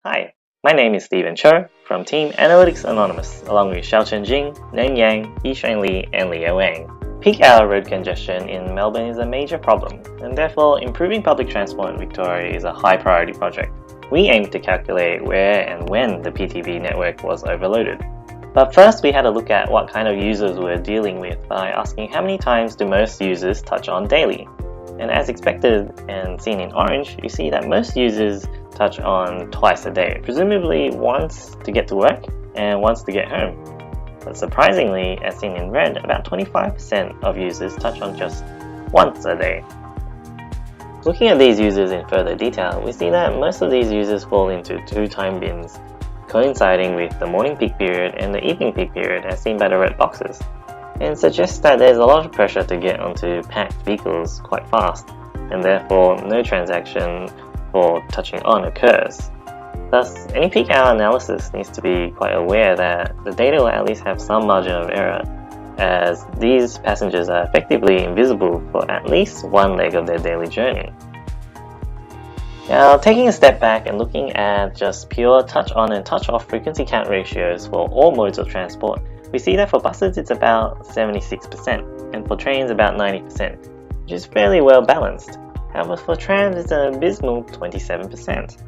Hi, my name is Stephen Cho from Team Analytics Anonymous, along with Xiaochen Jing, Nen Yang, Yishuan Li, and Leo Wang. Peak hour road congestion in Melbourne is a major problem, and therefore improving public transport in Victoria is a high priority project. We aim to calculate where and when the PTV network was overloaded. But first we had a look at what kind of users we're dealing with by asking how many times do most users touch on daily. And as expected and seen in orange, you see that most users touch on twice a day, presumably once to get to work and once to get home. But surprisingly, as seen in red, about 25% of users touch on just once a day. Looking at these users in further detail, we see that most of these users fall into two time bins, coinciding with the morning peak period and the evening peak period as seen by the red boxes, and suggests that there's a lot of pressure to get onto packed vehicles quite fast, and therefore no transaction for touching on occurs. Thus, any peak hour analysis needs to be quite aware that the data will at least have some margin of error, as these passengers are effectively invisible for at least one leg of their daily journey. Now, taking a step back and looking at just pure touch on and touch off frequency count ratios for all modes of transport, we see that for buses it's about 76% and for trains about 90%, which is fairly well balanced. However, for trams it's an abysmal 27%.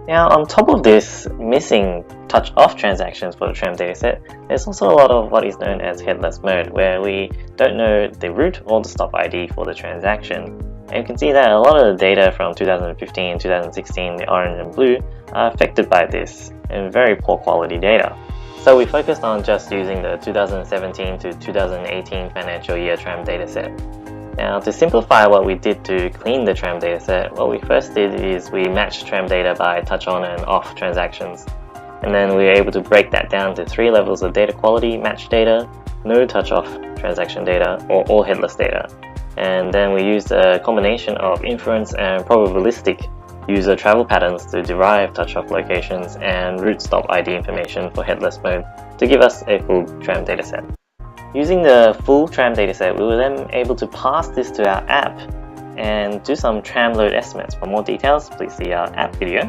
Now, on top of this missing touch-off transactions for the tram dataset, there's also a lot of what is known as headless mode, where we don't know the route or the stop ID for the transaction. And you can see that a lot of the data from 2015, 2016, the orange and blue, are affected by this, and very poor quality data. So we focused on just using the 2017 to 2018 financial year tram dataset. Now, to simplify what we did to clean the tram dataset, what we first did is we matched tram data by touch on and off transactions. And then we were able to break that down to 3 levels of data quality: match data, no touch off transaction data, or all headless data. And then we used a combination of inference and probabilistic user travel patterns to derive touch off locations and route stop ID information for headless mode to give us a full tram dataset. Using the full tram dataset, we were then able to pass this to our app and do some tram load estimates. For more details, please see our app video.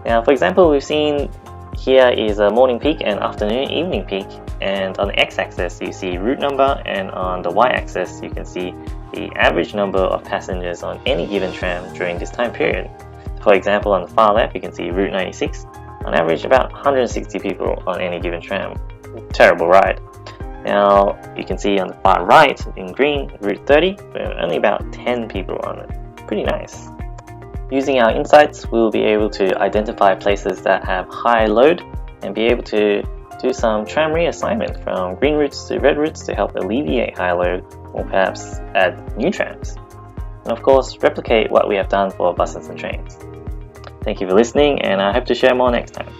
Now, for example, we've seen here is a morning peak and afternoon evening peak, and on the x-axis you see route number, and on the y-axis you can see the average number of passengers on any given tram during this time period. For example, on the far left you can see Route 96, on average about 160 people on any given tram. Terrible ride. Now, you can see on the far right, in green, Route 30, with only about 10 people on it. Pretty nice. Using our insights, we will be able to identify places that have high load and be able to do some tram reassignment from green routes to red routes to help alleviate high load, or perhaps add new trams. And of course, replicate what we have done for buses and trains. Thank you for listening, and I hope to share more next time.